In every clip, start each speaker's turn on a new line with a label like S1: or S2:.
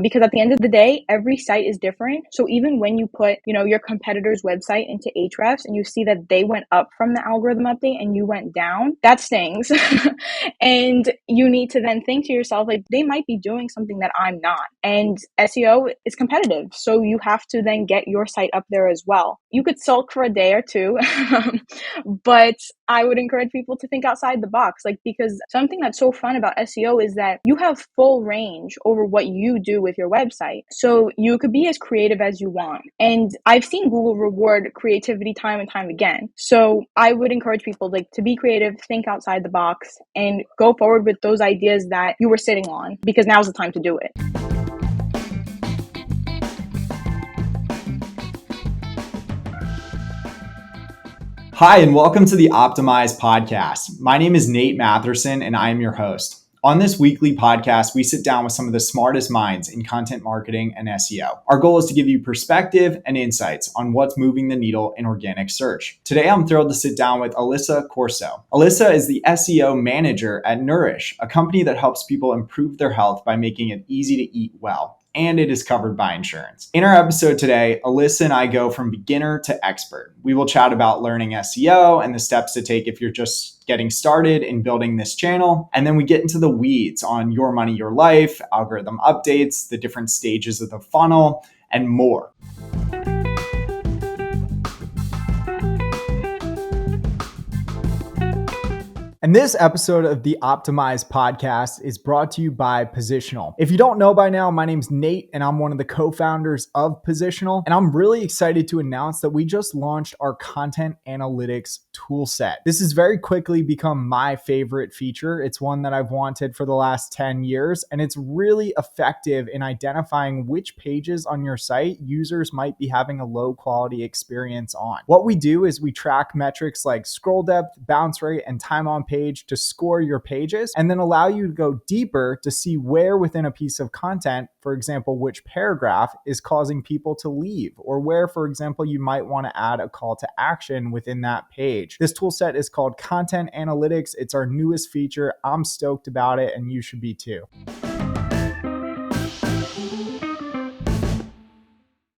S1: Because at the end of the day, every site is different. So even when you put, your competitor's website into Ahrefs and you see that they went up from the algorithm update and you went down, that stings. And you need to then think to yourself, like, they might be doing something that I'm not. And SEO is competitive. So you have to then get your site up there as well. You could sulk for a day or two, but I would encourage people to think outside the box, because something that's so fun about SEO is that you have full range over what you do with your website. So you could be as creative as you want. And I've seen Google reward creativity time and time again. So I would encourage people to be creative, think outside the box, and go forward with those ideas that you were sitting on, because now's the time to do it.
S2: Hi, and welcome to the Optimize podcast. My name is Nate Matherson, and I am your host. On this weekly podcast, we sit down with some of the smartest minds in content marketing and SEO. Our goal is to give you perspective and insights on what's moving the needle in organic search. Today, I'm thrilled to sit down with Alyssa Corso. Alyssa is the SEO manager at Nourish, a company that helps people improve their health by making it easy to eat well. And it is covered by insurance. In our episode today, Alyssa and I go from beginner to expert. We will chat about learning SEO and the steps to take if you're just getting started in building this channel. And then we get into the weeds on your money, your life, algorithm updates, the different stages of the funnel, and more. And this episode of the Optimize podcast is brought to you by Positional. If you don't know by now, my name's Nate and I'm one of the co-founders of Positional. And I'm really excited to announce that we just launched our content analytics toolset. This has very quickly become my favorite feature. It's one that I've wanted for the last 10 years, and it's really effective in identifying which pages on your site users might be having a low quality experience on. What we do is we track metrics like scroll depth, bounce rate, and time on page to score your pages, and then allow you to go deeper to see where within a piece of content, for example, which paragraph is causing people to leave, or where, for example, you might want to add a call to action within that page. This tool set is called Content Analytics. It's our newest feature. I'm stoked about it, and you should be too.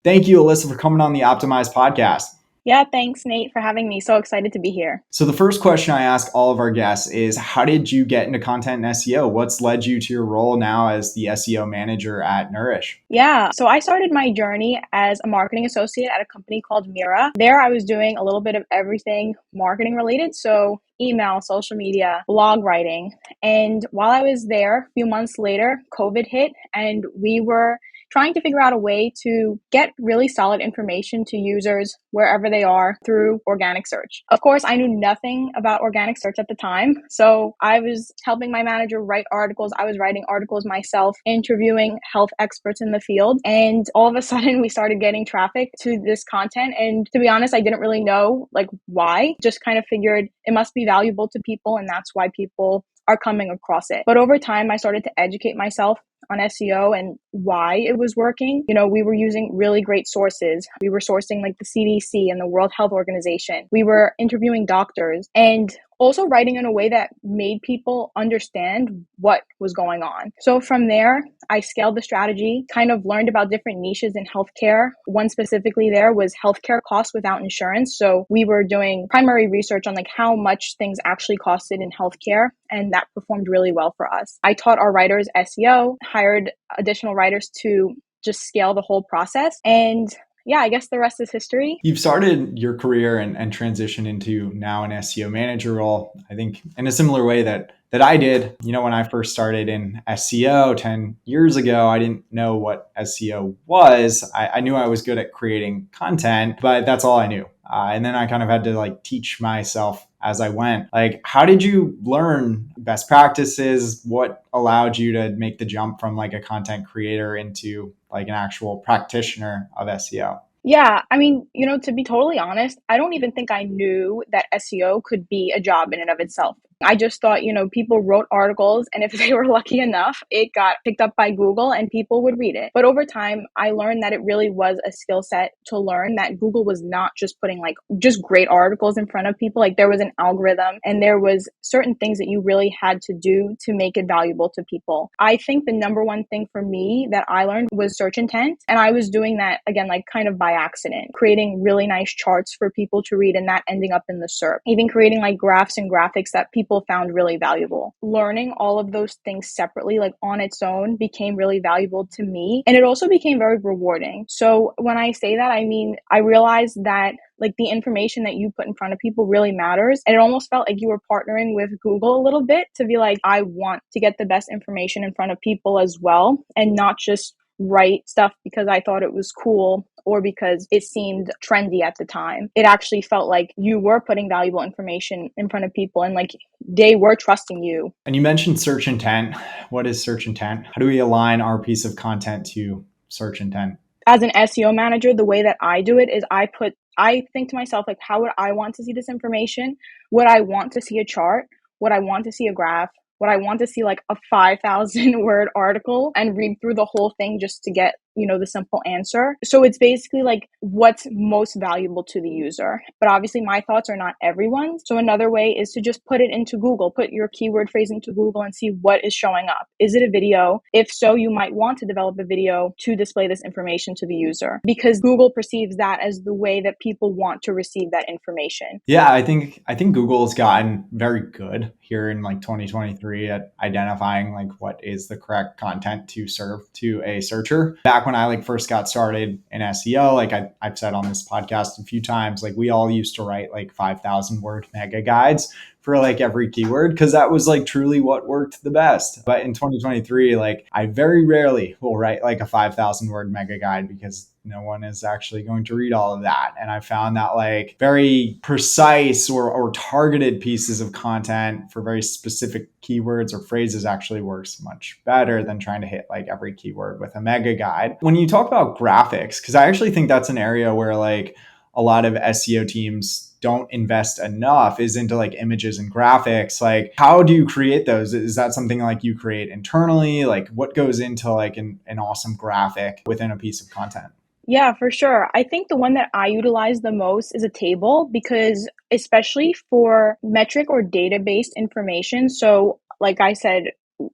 S2: Thank you, Alyssa, for coming on the Optimize podcast.
S1: Yeah, thanks, Nate, for having me. So excited to be here.
S2: So the first question I ask all of our guests is, how did you get into content and SEO? What's led you to your role now as the SEO manager at Nourish?
S1: Yeah, so I started my journey as a marketing associate at a company called Mira. There I was doing a little bit of everything marketing related. So email, social media, blog writing. And while I was there, a few months later, COVID hit, and we were trying to figure out a way to get really solid information to users wherever they are through organic search. Of course, I knew nothing about organic search at the time. So I was helping my manager write articles. I was writing articles myself, interviewing health experts in the field. And all of a sudden we started getting traffic to this content. And to be honest, I didn't really know why. Just kind of figured it must be valuable to people, and that's why people are coming across it. But over time, I started to educate myself on SEO and why it was working. We were using really great sources. We were sourcing the CDC and the World Health Organization. We were interviewing doctors and also writing in a way that made people understand what was going on. So from there, I scaled the strategy, kind of learned about different niches in healthcare. One specifically there was healthcare costs without insurance. So we were doing primary research on how much things actually costed in healthcare, and that performed really well for us. I taught our writers SEO, hired additional writers to just scale the whole process, and yeah, I guess the rest is history.
S2: You've started your career and transitioned into now an SEO manager role, I think, in a similar way that I did. When I first started in SEO 10 years ago, I didn't know what SEO was. I knew I was good at creating content, but that's all I knew. And then I kind of had to teach myself as I went. How did you learn best practices? What allowed you to make the jump from a content creator into an actual practitioner of SEO?
S1: Yeah, to be totally honest, I don't even think I knew that SEO could be a job in and of itself. I just thought, people wrote articles, and if they were lucky enough, it got picked up by Google and people would read it. But over time, I learned that it really was a skill set to learn, that Google was not just putting like just great articles in front of people. Like there was an algorithm and there was certain things that you really had to do to make it valuable to people. I think the number one thing for me that I learned was search intent. And I was doing that again, like kind of by accident, creating really nice charts for people to read and that ending up in the SERP, even creating like graphs and graphics that people found really valuable. Learning all of those things separately, like on its own, became really valuable to me. And it also became very rewarding. So when I say that, I mean, I realized that like the information that you put in front of people really matters. And it almost felt like you were partnering with Google a little bit to be like, I want to get the best information in front of people as well, and not just write stuff because I thought it was cool or because it seemed trendy at the time. It actually felt like you were putting valuable information in front of people and like they were trusting you.
S2: And you mentioned search intent. What is search intent? How do we align our piece of content to search intent?
S1: As an SEO manager, the way that I do it is I think to myself, like, how would I want to see this information? Would I want to see a chart? Would I want to see a graph? Would I want to see like a 5,000 word article and read through the whole thing just to get, the simple answer? So it's basically like what's most valuable to the user. But obviously my thoughts are not everyone's. So another way is to just put it into Google, put your keyword phrase into Google and see what is showing up. Is it a video? If so, you might want to develop a video to display this information to the user because Google perceives that as the way that people want to receive that information.
S2: Yeah, I think Google has gotten very good here in like 2023 at identifying like what is the correct content to serve to a searcher. Back when I like first got started in SEO, like I've said on this podcast a few times, like we all used to write like 5,000 word mega guides for like every keyword because that was like truly what worked the best. But in 2023, like I very rarely will write like a 5,000 word mega guide because no one is actually going to read all of that. And I found that like very precise or targeted pieces of content for very specific keywords or phrases actually works much better than trying to hit like every keyword with a mega guide. When you talk about graphics, because I actually think that's an area where like a lot of SEO teams don't invest enough is into like images and graphics. Like how do you create those? Is that something like you create internally? Like what goes into like an awesome graphic within a piece of content?
S1: Yeah, for sure. I think the one that I utilize the most is a table because especially for metric or data-based information. So like I said,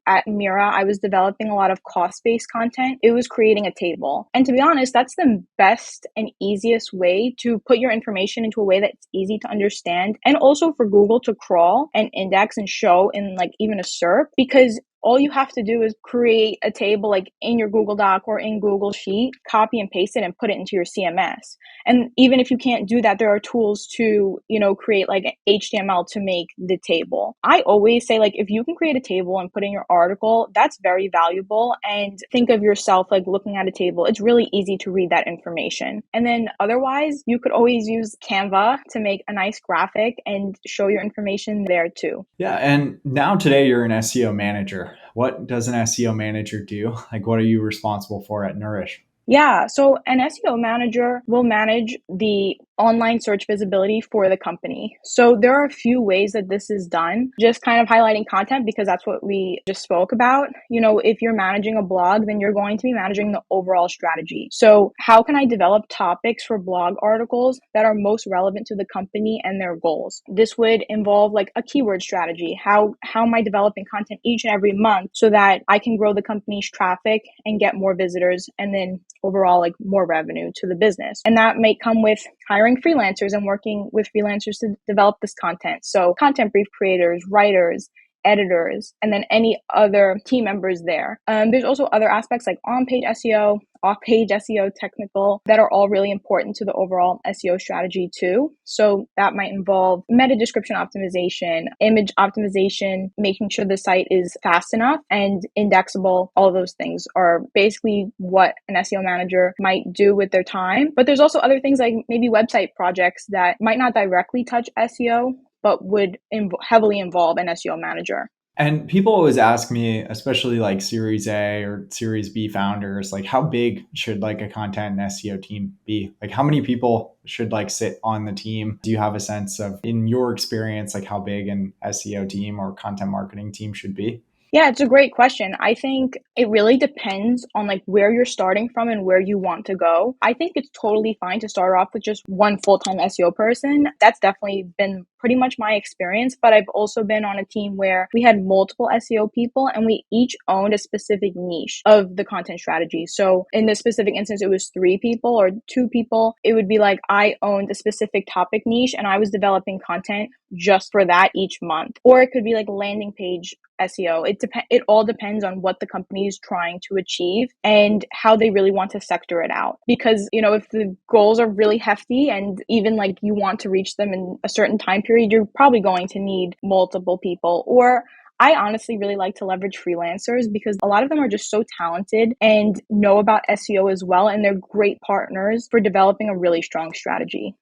S1: at Mira, I was developing a lot of cost-based content. It was creating a table. And to be honest, that's the best and easiest way to put your information into a way that's easy to understand and also for Google to crawl and index and show in like even a SERP because all you have to do is create a table like in your Google Doc or in Google Sheet, copy and paste it and put it into your CMS. And even if you can't do that, there are tools to, create like HTML to make the table. I always say like, if you can create a table and put in your article, that's very valuable. And think of yourself like looking at a table. It's really easy to read that information. And then otherwise, you could always use Canva to make a nice graphic and show your information there too.
S2: Yeah. And now today you're an SEO manager. What does an SEO manager do? Like, what are you responsible for at Nourish?
S1: Yeah, so an SEO manager will manage the online search visibility for the company. So there are a few ways that this is done, just kind of highlighting content because that's what we just spoke about. If you're managing a blog, then you're going to be managing the overall strategy. So how can I develop topics for blog articles that are most relevant to the company and their goals? This would involve like a keyword strategy. How am I developing content each and every month so that I can grow the company's traffic and get more visitors and then overall like more revenue to the business? And that may come with hiring freelancers and working with freelancers to develop this content. So content brief creators, writers, editors, and then any other team members there. There's also other aspects like on-page SEO, off-page SEO technical that are all really important to the overall SEO strategy too. So that might involve meta description optimization, image optimization, making sure the site is fast enough and indexable. All of those things are basically what an SEO manager might do with their time. But there's also other things like maybe website projects that might not directly touch SEO, but would heavily involve an SEO manager.
S2: And people always ask me, especially like Series A or Series B founders, like how big should like a content and SEO team be? Like how many people should like sit on the team? Do you have a sense of, in your experience, like how big an SEO team or content marketing team should be?
S1: Yeah, it's a great question. I think it really depends on like where you're starting from and where you want to go. I think it's totally fine to start off with just one full-time SEO person. That's definitely been pretty much my experience, but I've also been on a team where we had multiple SEO people and we each owned a specific niche of the content strategy. So in this specific instance, it was 3 people or 2 people. It would be like I owned a specific topic niche and I was developing content just for that each month. Or it could be like landing page SEO. It all depends on what the company is trying to achieve and how they really want to sector it out. Because, if the goals are really hefty and even like you want to reach them in a certain time period, you're probably going to need multiple people. Or I honestly really like to leverage freelancers because a lot of them are just so talented and know about SEO as well, and they're great partners for developing a really strong strategy.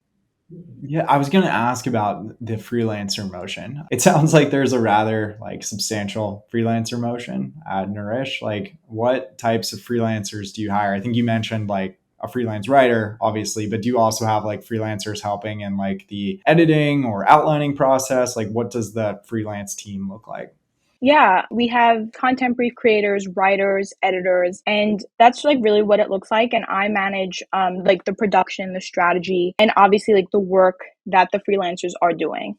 S2: Yeah, I was going to ask about the freelancer motion. It sounds like there's a rather like substantial freelancer motion at Nourish. Like what types of freelancers do you hire? I think you mentioned like a freelance writer, obviously, but do you also have like freelancers helping in like the editing or outlining process? Like what does the freelance team look like?
S1: Yeah, we have content brief creators, writers, editors, and that's like really what it looks like. And I manage like the production, the strategy, and obviously like the work that the freelancers are doing.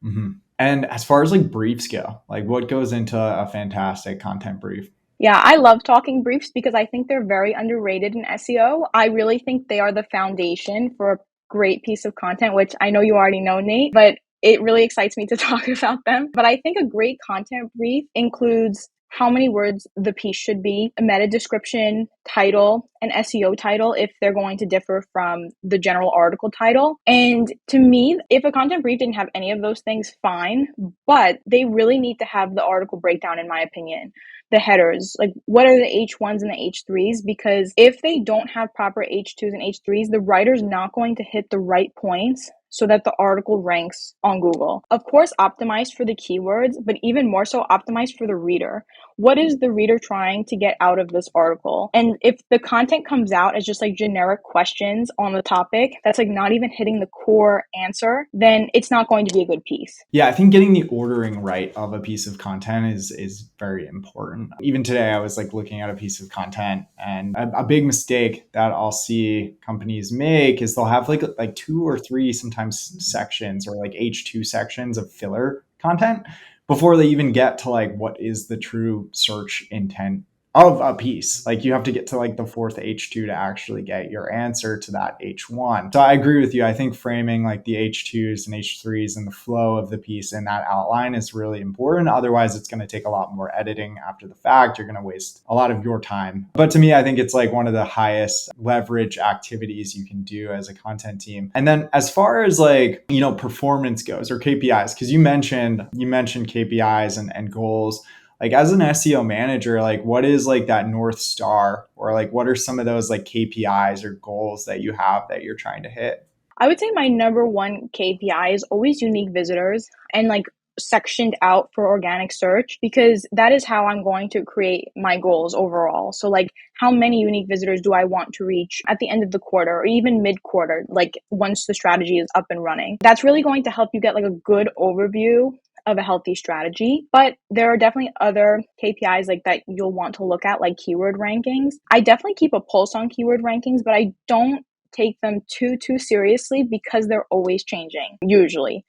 S2: Hmm. And as far as like briefs go, like what goes into a fantastic content brief?
S1: Yeah, I love talking briefs because I think they're very underrated in SEO. I really think they are the foundation for a great piece of content, which I know you already know, Nate, but it really excites me to talk about them. But I think a great content brief includes how many words the piece should be, a meta description, title, an SEO title if they're going to differ from the general article title. And to me, if a content brief didn't have any of those things, fine, but they really need to have the article breakdown, in my opinion, the headers, like what are the H1s and the H3s, because if they don't have proper H2s and H3s, the writer's not going to hit the right points so that the article ranks on Google. Of course, optimized for the keywords, but even more so optimized for the reader. What is the reader trying to get out of this article? And if the content comes out as just like generic questions on the topic, that's like not even hitting the core answer, then it's not going to be a good piece.
S2: Yeah, I think getting the ordering right of a piece of content is very important. Even today, I was like looking at a piece of content, and a big mistake that I'll see companies make is they'll have like 2 or 3 sometimes sections or like H2 sections of filler content before they even get to like what is the true search intent of a piece. Like you have to get to like the fourth H2 to actually get your answer to that H1. So I agree with you. I think framing like the H2s and H3s and the flow of the piece in that outline is really important. Otherwise, it's going to take a lot more editing after the fact. You're going to waste a lot of your time. But to me, I think it's like one of the highest leverage activities you can do as a content team. And then as far as like, performance goes or KPIs, because you mentioned KPIs and goals, like as an SEO manager, like what is like that North Star, or like what are some of those like KPIs or goals that you have that you're trying to hit?
S1: I would say my number one KPI is always unique visitors and like sectioned out for organic search, because that is how I'm going to create my goals overall. So like how many unique visitors do I want to reach at the end of the quarter or even mid quarter, like once the strategy is up and running. That's really going to help you get like a good overview of a healthy strategy. But there are definitely other KPIs like that you'll want to look at, like keyword rankings. I definitely keep a pulse on keyword rankings, but I don't take them too seriously because they're always changing. Usually,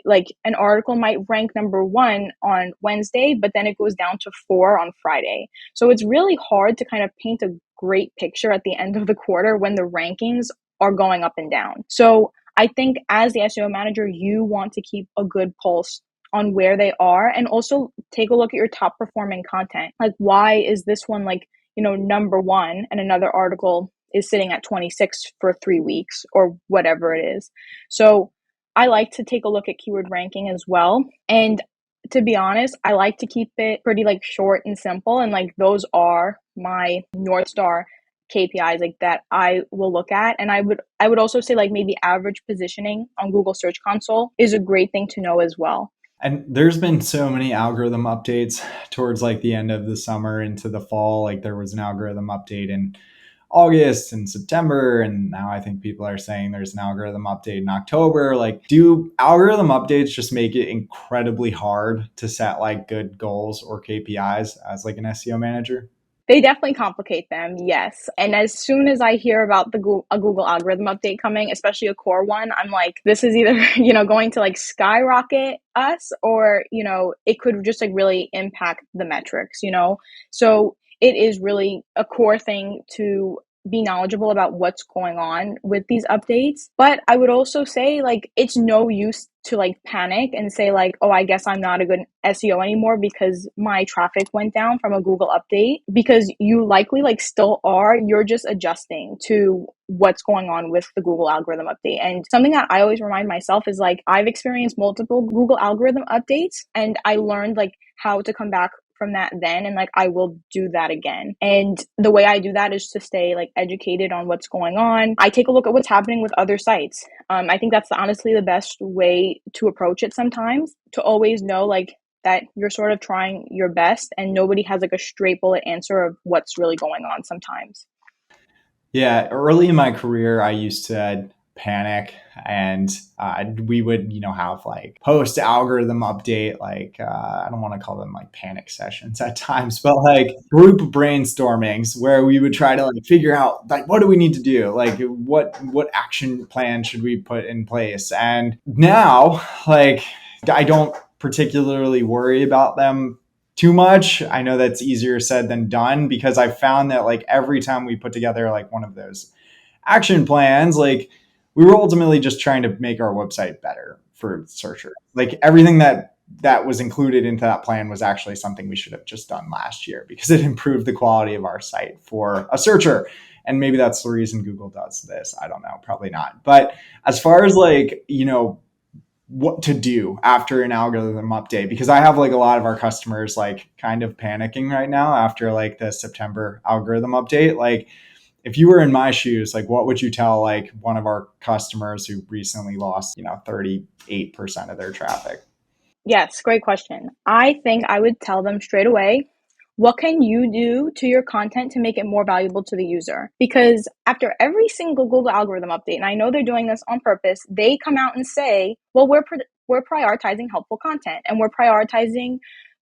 S1: like an article might rank number 1 on Wednesday, but then it goes down to 4 on Friday. So it's really hard to kind of paint a great picture at the end of the quarter when the rankings are going up and down. So I think as the SEO manager, you want to keep a good pulse on where they are, and also take a look at your top performing content. Like, why is this one like, number 1 and another article is sitting at 26 for 3 weeks or whatever it is? So I like to take a look at keyword ranking as well. And to be honest, I like to keep it pretty like short and simple. And like those are my North Star KPIs like that I will look at. And I would also say like maybe average positioning on Google Search Console is a great thing to know as well.
S2: And there's been so many algorithm updates towards like the end of the summer into the fall. Like there was an algorithm update in August and September. And now I think people are saying there's an algorithm update in October. Like, do algorithm updates just make it incredibly hard to set like good goals or KPIs as like an SEO manager?
S1: They definitely complicate them, yes. And as soon as I hear about a Google algorithm update coming, especially a core one, I'm like, this is either, going to like skyrocket us, or, it could just like really impact the metrics. So it is really a core thing to be knowledgeable about what's going on with these updates. But I would also say like it's no use to like panic and say like, oh, I guess I'm not a good SEO anymore because my traffic went down from a Google update, because you likely like still are. You're just adjusting to what's going on with the Google algorithm update. And something that I always remind myself is like, I've experienced multiple Google algorithm updates, and I learned like how to come back from that then, and like I will do that again. And the way I do that is to stay like educated on what's going on. I take a look at what's happening with other sites. I think that's honestly the best way to approach it sometimes, to always know like that you're sort of trying your best and nobody has like a straight bullet answer of what's really going on sometimes.
S2: Yeah, early in my career, I used to panic, and we would, have like post algorithm update, like I don't want to call them like panic sessions at times, but like group brainstormings where we would try to like figure out like what do we need to do, like what action plan should we put in place. And now, like I don't particularly worry about them too much. I know that's easier said than done, because I found that like every time we put together like one of those action plans, like we were ultimately just trying to make our website better for searchers. Like everything that was included into that plan was actually something we should have just done last year, because it improved the quality of our site for a searcher. And maybe that's the reason Google does this. I don't know, probably not. But as far as like, what to do after an algorithm update, because I have like a lot of our customers like kind of panicking right now after like the September algorithm update. Like if you were in my shoes, like what would you tell like one of our customers who recently lost, 38% of their traffic?
S1: Yes, great question. I think I would tell them straight away, what can you do to your content to make it more valuable to the user? Because after every single Google algorithm update, and I know they're doing this on purpose, they come out and say, well, we're prioritizing helpful content, and we're prioritizing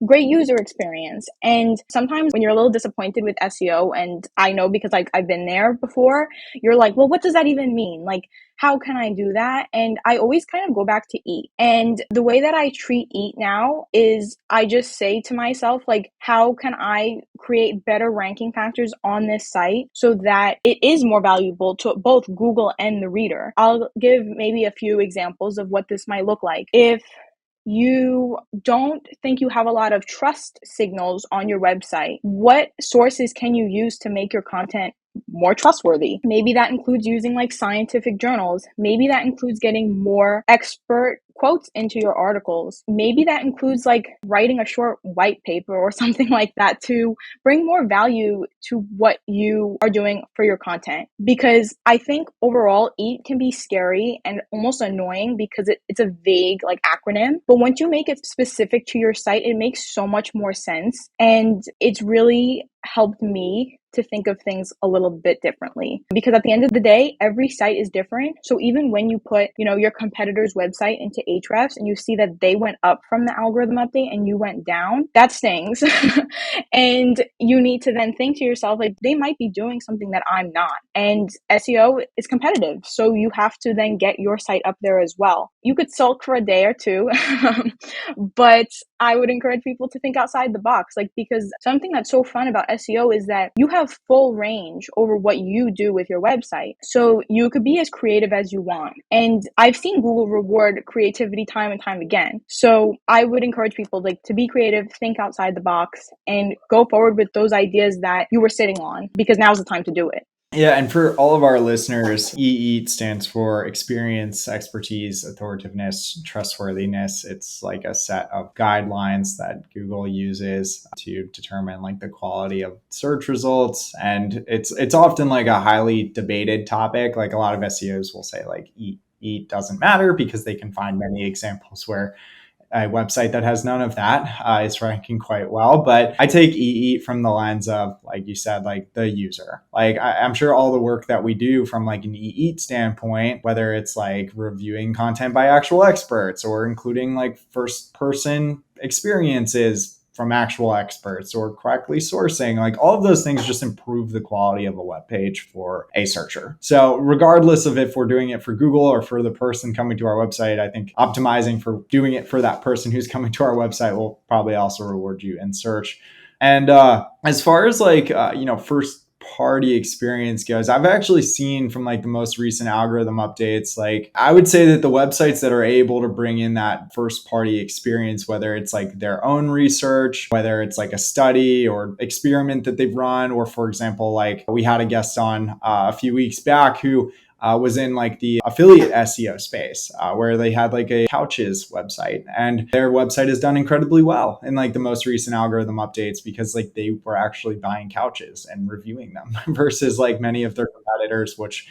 S1: great user experience. And sometimes when you're a little disappointed with SEO, and I know because like I've been there before, you're like, well, what does that even mean? Like, how can I do that? And I always kind of go back to eat. And the way that I treat eat now is I just say to myself, like, how can I create better ranking factors on this site so that it is more valuable to both Google and the reader? I'll give maybe a few examples of what this might look like. If you don't think you have a lot of trust signals on your website, what sources can you use to make your content more trustworthy? Maybe that includes using like scientific journals. Maybe that includes getting more expert quotes into your articles. Maybe that includes like writing a short white paper or something like that to bring more value to what you are doing for your content. Because I think overall, EAT can be scary and almost annoying because it's a vague like acronym. But once you make it specific to your site, it makes so much more sense. And it's really helped me to think of things a little bit differently, because at the end of the day, every site is different. So even when you put, your competitor's website into Ahrefs and you see that they went up from the algorithm update and you went down, that stings. And you need to then think to yourself, like, they might be doing something that I'm not. And SEO is competitive. So you have to then get your site up there as well. You could sulk for a day or two, but I would encourage people to think outside the box, like, because something that's so fun about SEO is that you have full range over what you do with your website. So you could be as creative as you want. And I've seen Google reward creativity time and time again. So I would encourage people like to be creative, think outside the box, and go forward with those ideas that you were sitting on, because now's the time to do it.
S2: Yeah, and for all of our listeners, EEAT stands for experience, expertise, authoritativeness, trustworthiness. It's like a set of guidelines that Google uses to determine like the quality of search results. And it's often like a highly debated topic. Like a lot of SEOs will say like EEAT doesn't matter because they can find many examples where a website that has none of that is ranking quite well. But I take EEAT from the lens of, like you said, like the user. Like I'm sure all the work that we do from like an EEAT standpoint, whether it's like reviewing content by actual experts or including like first person experiences from actual experts or correctly sourcing, like all of those things just improve the quality of a web page for a searcher. So regardless of if we're doing it for Google or for the person coming to our website, I think optimizing for doing it for that person who's coming to our website will probably also reward you in search. And as far as like, first party experience goes, I've actually seen from like the most recent algorithm updates, like I would say that the websites that are able to bring in that first party experience, whether it's like their own research, whether it's like a study or experiment that they've run, or for example, like we had a guest on a few weeks back who was in like the affiliate SEO space, where they had like a couches website, and their website has done incredibly well in like the most recent algorithm updates because like they were actually buying couches and reviewing them versus like many of their competitors, which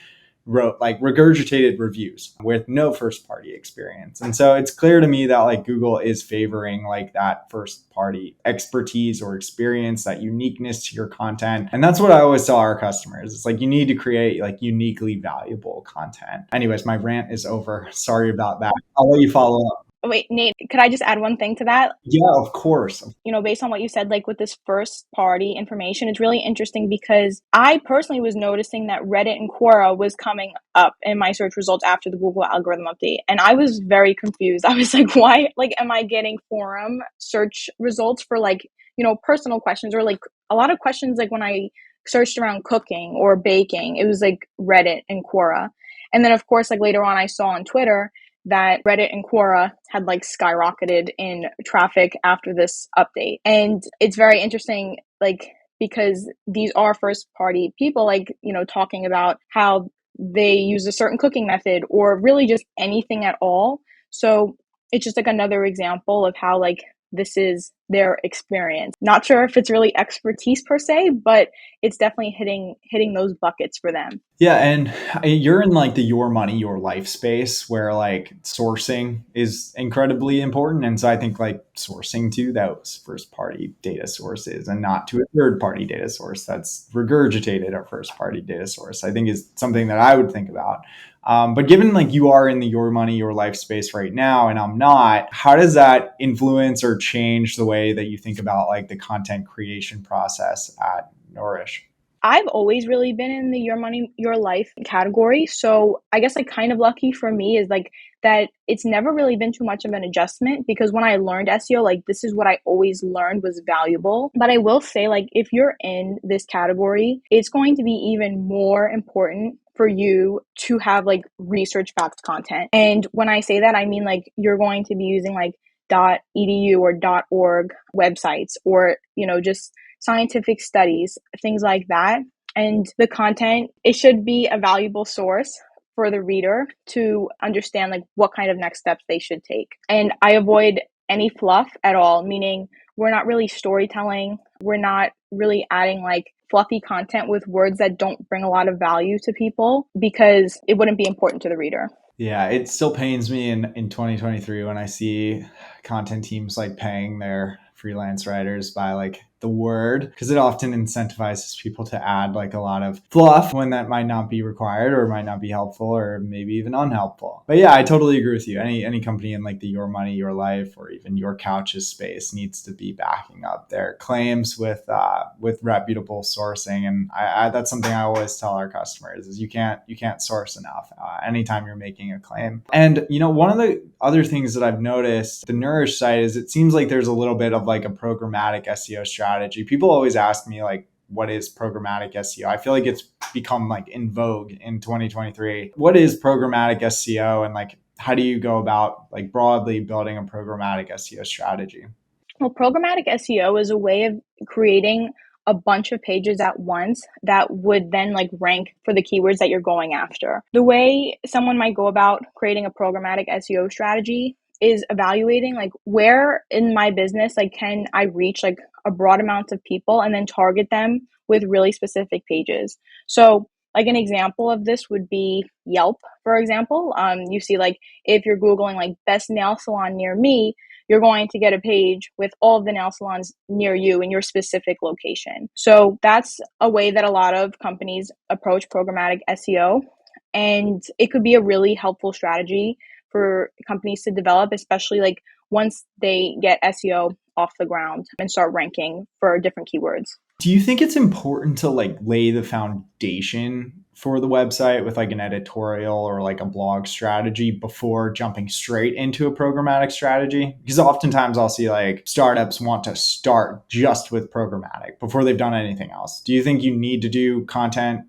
S2: wrote like regurgitated reviews with no first party experience. And so it's clear to me that like Google is favoring like that first party expertise or experience, that uniqueness to your content. And that's what I always tell our customers. It's like you need to create like uniquely valuable content. Anyways, my rant is over. Sorry about that. I'll let you follow up.
S1: Wait, Nate, could I just add one thing to that?
S2: Yeah, of course.
S1: Based on what you said, like with this first party information, it's really interesting because I personally was noticing that Reddit and Quora was coming up in my search results after the Google algorithm update. And I was very confused. I was like, why, like, am I getting forum search results for like, personal questions, or like a lot of questions, like when I searched around cooking or baking, it was like Reddit and Quora. And then of course, like later on I saw on Twitter that Reddit and Quora had like skyrocketed in traffic after this update. And it's very interesting, like, because these are first party people, like, talking about how they use a certain cooking method or really just anything at all. So it's just like another example of how like this is their experience. Not sure if it's really expertise per se, but it's definitely hitting those buckets for them.
S2: Yeah, and you're in like the your money, your life space where like sourcing is incredibly important. And so I think like sourcing to those first party data sources and not to a third party data source that's regurgitated a first party data source, I think is something that I would think about. But given like you are in the your money, your life space right now, and I'm not, how does that influence or change the way that you think about like the content creation process at Nourish?
S1: I've always really been in the your money, your life category. So I guess like kind of lucky for me is like that it's never really been too much of an adjustment, because when I learned SEO, like this is what I always learned was valuable. But I will say, like, if you're in this category, it's going to be even more important for you to have like research backed content. And when I say that, I mean like you're going to be using like .edu or .org websites, or just scientific studies, things like that. And the content, it should be a valuable source for the reader to understand like what kind of next steps they should take. And I avoid any fluff at all, meaning we're not really storytelling. We're not really adding like fluffy content with words that don't bring a lot of value to people, because it wouldn't be important to the reader.
S2: Yeah, it still pains me in 2023 when I see content teams like paying their freelance writers by like the word, because it often incentivizes people to add like a lot of fluff when that might not be required or might not be helpful or maybe even unhelpful. But yeah, I totally agree with you. Any company in like the your money, your life, or even your couches space needs to be backing up their claims with reputable sourcing. And I that's something I always tell our customers is you can't source enough anytime you're making a claim. And one of the other things that I've noticed the Nourish site is it seems like there's a little bit of like a programmatic SEO strategy. People always ask me like, what is programmatic SEO? I feel like it's become like in vogue in 2023. What is programmatic SEO, and like how do you go about like broadly building a programmatic SEO strategy?
S1: Well, programmatic SEO is a way of creating a bunch of pages at once that would then like rank for the keywords that you're going after. The way someone might go about creating a programmatic SEO strategy is evaluating like where in my business like can I reach like a broad amount of people and then target them with really specific pages. So like an example of this would be Yelp, for example. You see like if you're Googling like best nail salon near me, you're going to get a page with all of the nail salons near you in your specific location. So that's a way that a lot of companies approach programmatic SEO. And it could be a really helpful strategy for companies to develop, especially like once they get SEO off the ground and start ranking for different keywords.
S2: Do you think it's important to like lay the foundation for the website with like an editorial or like a blog strategy before jumping straight into a programmatic strategy? Because oftentimes I'll see like startups want to start just with programmatic before they've done anything else. Do you think you need to do content,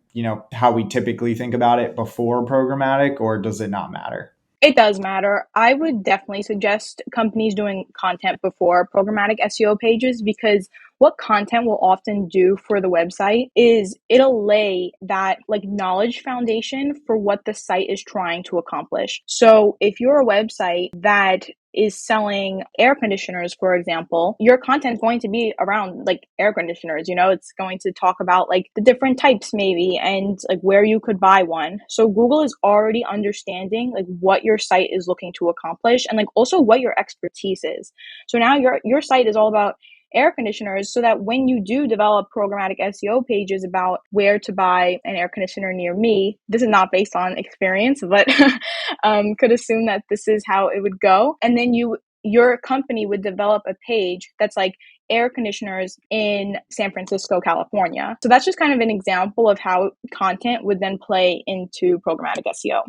S2: how we typically think about it before programmatic, or does it not matter?
S1: It does matter. I would definitely suggest companies doing content before programmatic SEO pages, because what content will often do for the website is it'll lay that like knowledge foundation for what the site is trying to accomplish. So if you're a website that is selling air conditioners, for example, your content is going to be around like air conditioners. It's going to talk about like the different types maybe and like where you could buy one. So Google is already understanding like what your site is looking to accomplish and like also what your expertise is. So now your site is all about air conditioners, so that when you do develop programmatic SEO pages about where to buy an air conditioner near me, this is not based on experience, but could assume that this is how it would go. And then your company would develop a page that's like air conditioners in San Francisco, California. So that's just kind of an example of how content would then play into programmatic SEO.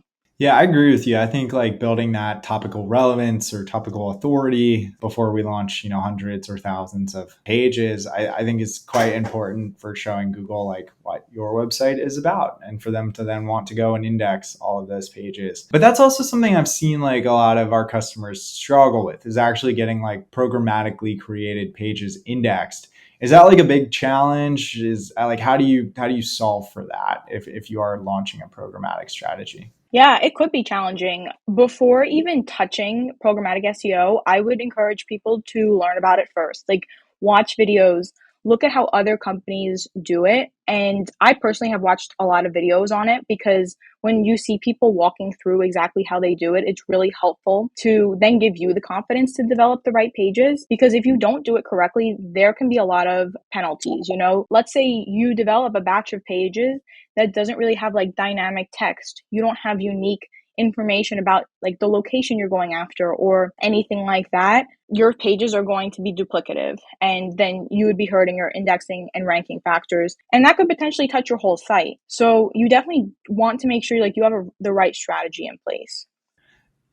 S2: Yeah, I agree with you. I think like building that topical relevance or topical authority before we launch, hundreds or thousands of pages, I think is quite important for showing Google like what your website is about and for them to then want to go and index all of those pages. But that's also something I've seen like a lot of our customers struggle with, is actually getting like programmatically created pages indexed. Is that like a big challenge? Is like how do you solve for that if you are launching a programmatic strategy?
S1: Yeah, it could be challenging. Before even touching programmatic SEO, I would encourage people to learn about it first. Like, watch videos, look at how other companies do it. And I personally have watched a lot of videos on it, because when you see people walking through exactly how they do it, it's really helpful to then give you the confidence to develop the right pages. Because if you don't do it correctly, there can be a lot of penalties. Let's say you develop a batch of pages that doesn't really have like dynamic text. You don't have unique information about like the location you're going after or anything like that. Your pages are going to be duplicative, and then you would be hurting your indexing and ranking factors, and that could potentially touch your whole site. So you definitely want to make sure like you have the right strategy in place.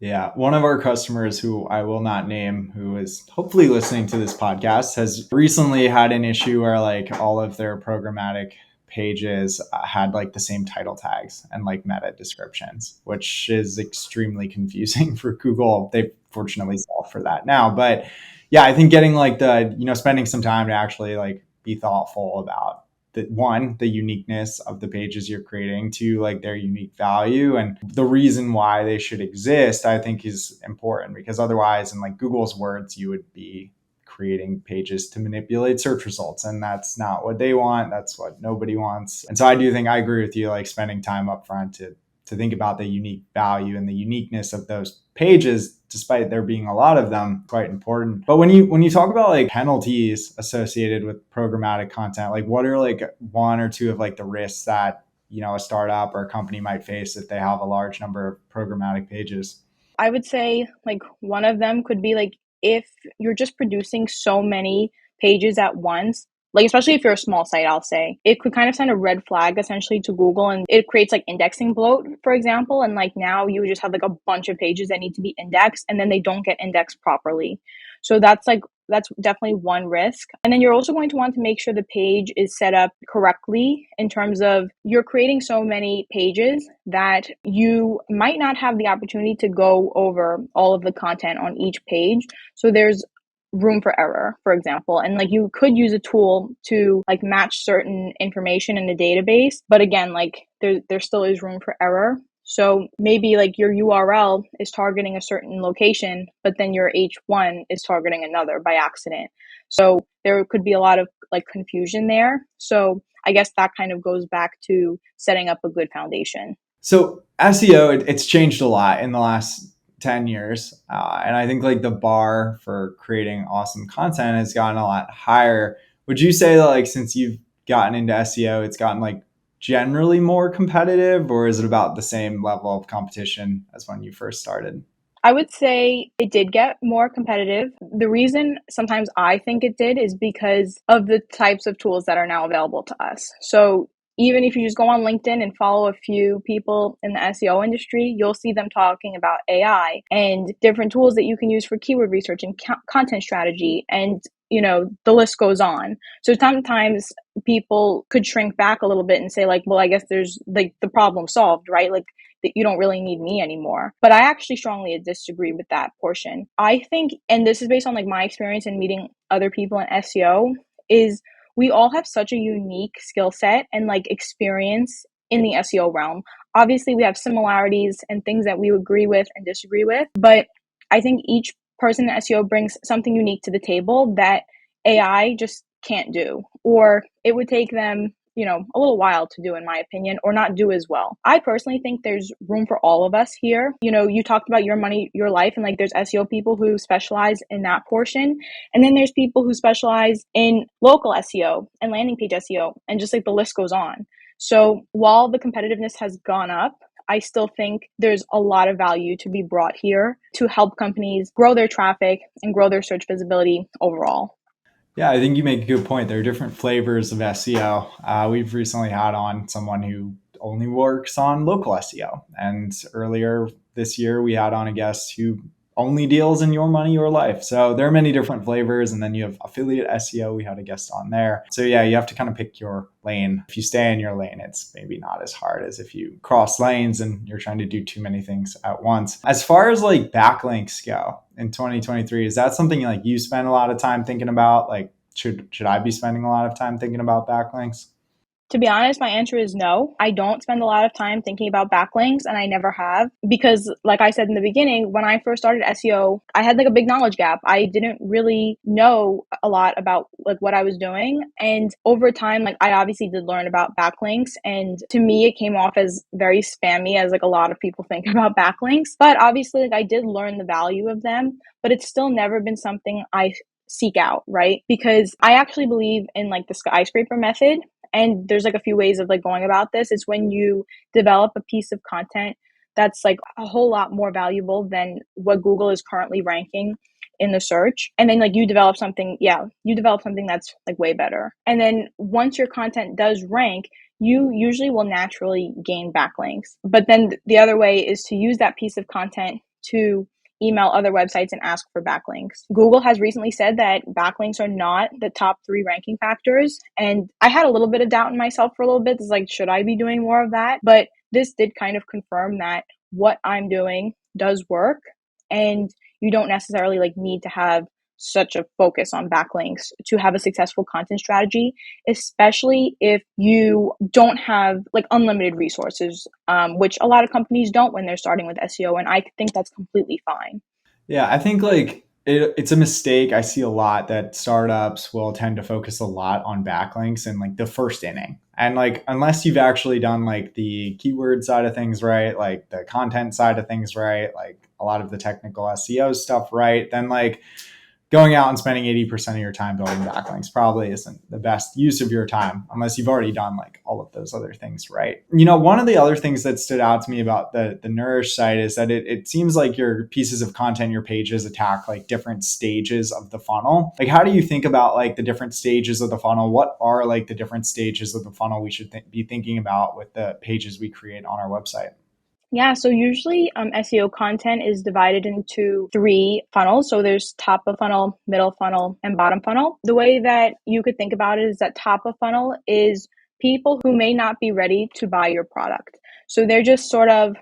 S2: Yeah. One of our customers, who I will not name, who is hopefully listening to this podcast, has recently had an issue where like all of their programmatic pages had like the same title tags and like meta descriptions, which is extremely confusing for Google. They fortunately solved for that now. But yeah, I think getting like spending some time to actually like be thoughtful about the uniqueness of the pages you're creating, to like their unique value and the reason why they should exist, I think is important, because otherwise, in like Google's words, you would be creating pages to manipulate search results, and that's not what they want. That's what nobody wants. And so I do think I agree with you, like spending time up front to think about the unique value and the uniqueness of those pages, despite there being a lot of them, quite important. But when you talk about like penalties associated with programmatic content, like what are like one or two of like the risks that a startup or a company might face if they have a large number of programmatic pages?
S1: I would say like one of them could be like if you're just producing so many pages at once, like especially if you're a small site, I'll say it could kind of send a red flag essentially to Google, and it creates like indexing bloat, for example. And like now you just have like a bunch of pages that need to be indexed, and then they don't get indexed properly. So that's definitely one risk. And then you're also going to want to make sure the page is set up correctly in terms of you're creating so many pages that you might not have the opportunity to go over all of the content on each page. So there's room for error, for example. And like you could use a tool to like match certain information in the database. But again, like there still is room for error. So maybe like your URL is targeting a certain location, but then your H1 is targeting another by accident. So there could be a lot of like confusion there. So I guess that kind of goes back to setting up a good foundation.
S2: So SEO, it's changed a lot in the last 10 years. And I think like the bar for creating awesome content has gotten a lot higher. Would you say that like since you've gotten into SEO, it's gotten like generally more competitive, or is it about the same level of competition as when you first started?
S1: I would say it did get more competitive. The reason sometimes I think it did is because of the types of tools that are now available to us. So even if you just go on LinkedIn and follow a few people in the SEO industry, you'll see them talking about AI and different tools that you can use for keyword research and content strategy. And, the list goes on. So sometimes people could shrink back a little bit and say, like, well, I guess there's like the problem solved, right? Like, that you don't really need me anymore. But I actually strongly disagree with that portion. I think, and this is based on like my experience in meeting other people in SEO, is we all have such a unique skill set and like experience in the SEO realm. Obviously, we have similarities and things that we agree with and disagree with, but I think each person in SEO brings something unique to the table that AI just can't do, or it would take them a little while to do, in my opinion, or not do as well. I personally think there's room for all of us here. You talked about your money, your life, and like there's SEO people who specialize in that portion. And then there's people who specialize in local SEO and landing page SEO, and just like the list goes on. So while the competitiveness has gone up, I still think there's a lot of value to be brought here to help companies grow their traffic and grow their search visibility overall.
S2: Yeah, I think you make a good point. There are different flavors of SEO. We've recently had on someone who only works on local SEO. And earlier this year, we had on a guest who only deals in your money, your life. So there are many different flavors. And then you have affiliate SEO. We had a guest on there. So yeah, you have to kind of pick your lane. If you stay in your lane, it's maybe not as hard as if you cross lanes and you're trying to do too many things at once. As far as like backlinks go in 2023, is that something like you spend a lot of time thinking about? Like, should I be spending a lot of time thinking about backlinks?
S1: To be honest, my answer is no. I don't spend a lot of time thinking about backlinks, and I never have, because like I said in the beginning, when I first started SEO, I had like a big knowledge gap. I didn't really know a lot about like what I was doing. And over time, like I obviously did learn about backlinks, and to me it came off as very spammy, as like a lot of people think about backlinks. But obviously like I did learn the value of them, but it's still never been something I seek out, right? Because I actually believe in like the skyscraper method, and there's like a few ways of like going about this. It's when you develop a piece of content that's like a whole lot more valuable than what Google is currently ranking in the search. And then like you develop something, that's like way better. And then once your content does rank, you usually will naturally gain backlinks. But then the other way is to use that piece of content to email other websites and ask for backlinks. Google has recently said that backlinks are not the top 3 ranking factors. And I had a little bit of doubt in myself for a little bit. It's like, should I be doing more of that? But this did kind of confirm that what I'm doing does work. And you don't necessarily like need to have such a focus on backlinks to have a successful content strategy, especially if you don't have like unlimited resources, which a lot of companies don't when they're starting with SEO. And I think that's completely fine.
S2: Yeah, I think like it's a mistake. I see a lot that startups will tend to focus a lot on backlinks in like the first inning. And like unless you've actually done like the keyword side of things right, like the content side of things right, like a lot of the technical SEO stuff right, then like going out and spending 80% of your time building backlinks probably isn't the best use of your time unless you've already done like all of those other things right. One of the other things that stood out to me about the Nourish site is that it seems like your pieces of content, your pages attack like different stages of the funnel. Like, how do you think about like the different stages of the funnel? What are like the different stages of the funnel we should be thinking about with the pages we create on our website?
S1: Yeah, so usually SEO content is divided into 3 funnels. So there's top of funnel, middle funnel, and bottom funnel. The way that you could think about it is that top of funnel is people who may not be ready to buy your product. So they're just sort of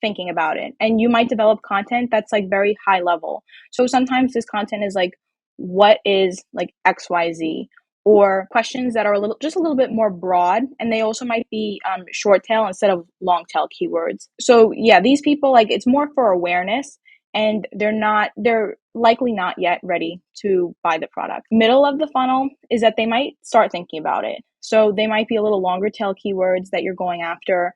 S1: thinking about it. And you might develop content that's like very high level. So sometimes this content is like, what is like XYZ? Or questions that are just a little bit more broad, and they also might be short tail instead of long tail keywords. So yeah, these people, like, it's more for awareness, and they're likely not yet ready to buy the product. Middle of the funnel is that they might start thinking about it. So they might be a little longer tail keywords that you're going after.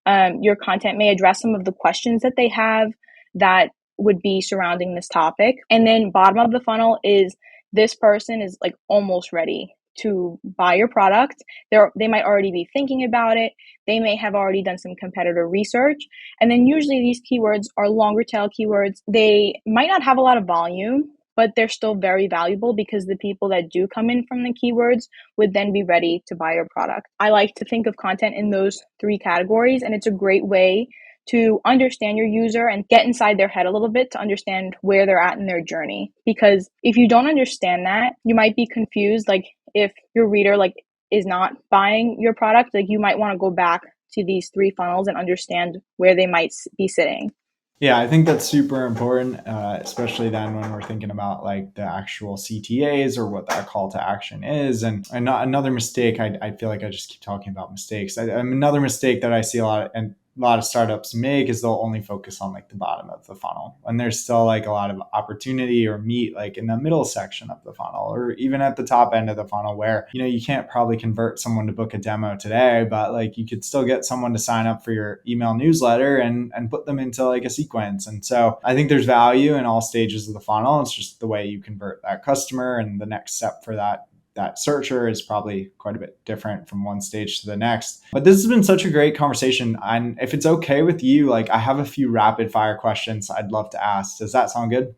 S1: Your content may address some of the questions that they have that would be surrounding this topic. And then bottom of the funnel is this person is like almost ready to buy your product. They might already be thinking about it. They may have already done some competitor research. And then usually these keywords are longer tail keywords. They might not have a lot of volume, but they're still very valuable because the people that do come in from the keywords would then be ready to buy your product. I like to think of content in those three categories, and it's a great way to understand your user and get inside their head a little bit to understand where they're at in their journey. Because if you don't understand that, you might be confused. Like if your reader is not buying your product, you might want to go back to these three funnels and understand where they might be sitting.
S2: Yeah, I think that's super important, especially then when we're thinking about the actual CTAs or what that call to action is. And another mistake, I feel like I just keep talking about mistakes. Another mistake that I see a lot of startups make is they'll only focus on the bottom of the funnel, when there's still a lot of opportunity or meat in the middle section of the funnel, or even at the top end of the funnel, where you can't probably convert someone to book a demo today, but you could still get someone to sign up for your email newsletter and put them into a sequence. And so I think there's value in all stages of the funnel. It's just the way you convert that customer, and the next step for that searcher is probably quite a bit different from one stage to the next. But this has been such a great conversation. And if it's okay with you, I have a few rapid fire questions I'd love to ask. Does that sound good?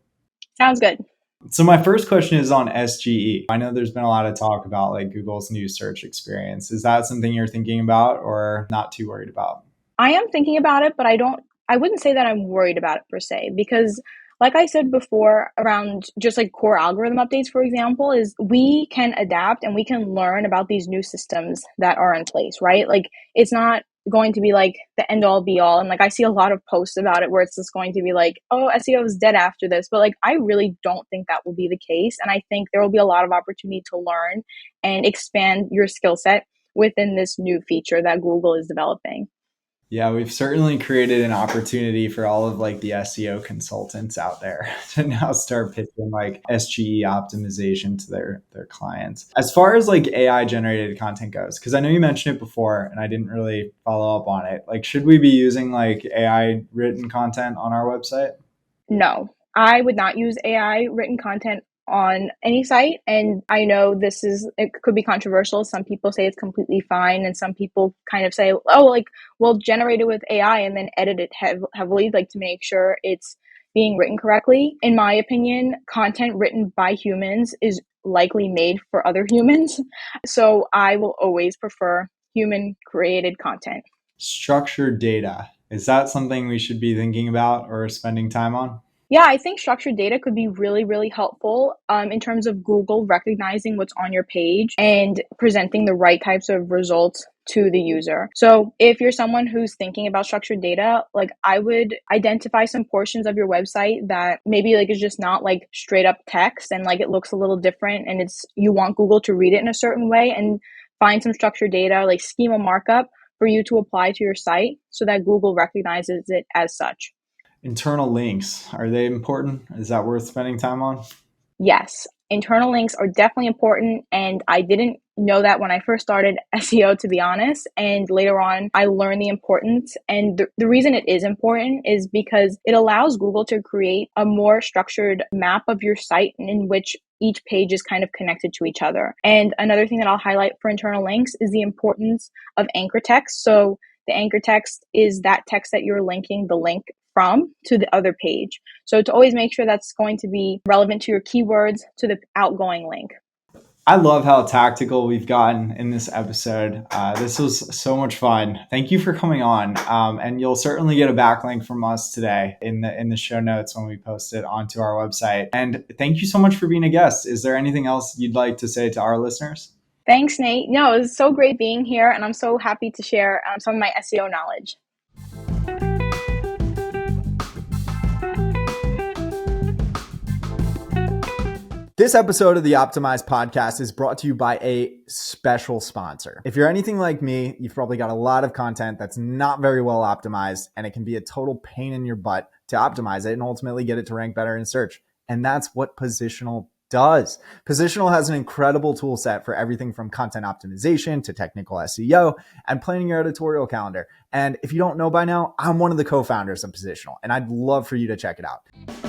S1: Sounds good.
S2: So my first question is on SGE. I know there's been a lot of talk about Google's new search experience. Is that something you're thinking about or not too worried about?
S1: I am thinking about it, but I wouldn't say that I'm worried about it per se, because like I said before, around just core algorithm updates, for example, is we can adapt and we can learn about these new systems that are in place, right? It's not going to be the end all be all. And I see a lot of posts about it where it's just going to be oh, SEO is dead after this. But I really don't think that will be the case. And I think there will be a lot of opportunity to learn and expand your skill set within this new feature that Google is developing.
S2: Yeah, we've certainly created an opportunity for all of the SEO consultants out there to now start pitching SGE optimization to their clients. As far as AI generated content goes, because I know you mentioned it before and I didn't really follow up on it. Should we be using AI written content on our website?
S1: No, I would not use AI written content on any site. And I know it could be controversial. Some people say it's completely fine. And some people kind of say, oh, we'll generate it with AI and then edit it heavily, to make sure it's being written correctly. In my opinion, content written by humans is likely made for other humans. So I will always prefer human created content.
S2: Structured data. Is that something we should be thinking about or spending time on?
S1: Yeah, I think structured data could be really, really helpful in terms of Google recognizing what's on your page and presenting the right types of results to the user. So if you're someone who's thinking about structured data, I would identify some portions of your website that maybe is just not straight up text and it looks a little different and you want Google to read it in a certain way, and find some structured data schema markup for you to apply to your site so that Google recognizes it as such.
S2: Internal links, are they important? Is that worth spending time on?
S1: Yes, internal links are definitely important. And I didn't know that when I first started SEO, to be honest. And later on, I learned the importance. And the reason it is important is because it allows Google to create a more structured map of your site in which each page is kind of connected to each other. And another thing that I'll highlight for internal links is the importance of anchor text. So the anchor text is that text that you're linking the link from to the other page. So to always make sure that's going to be relevant to your keywords to the outgoing link.
S2: I love how tactical we've gotten in this episode. This was so much fun. Thank you for coming on. And you'll certainly get a backlink from us today in the show notes when we post it onto our website. And thank you so much for being a guest. Is there anything else you'd like to say to our listeners?
S1: Thanks, Nate. No, it was so great being here, and I'm so happy to share some of my SEO knowledge.
S2: This episode of the Optimized Podcast is brought to you by a special sponsor. If you're anything like me, you've probably got a lot of content that's not very well optimized, and it can be a total pain in your butt to optimize it and ultimately get it to rank better in search. And that's what Positional does. Positional has an incredible tool set for everything from content optimization to technical SEO and planning your editorial calendar. And if you don't know by now, I'm one of the co-founders of Positional, and I'd love for you to check it out.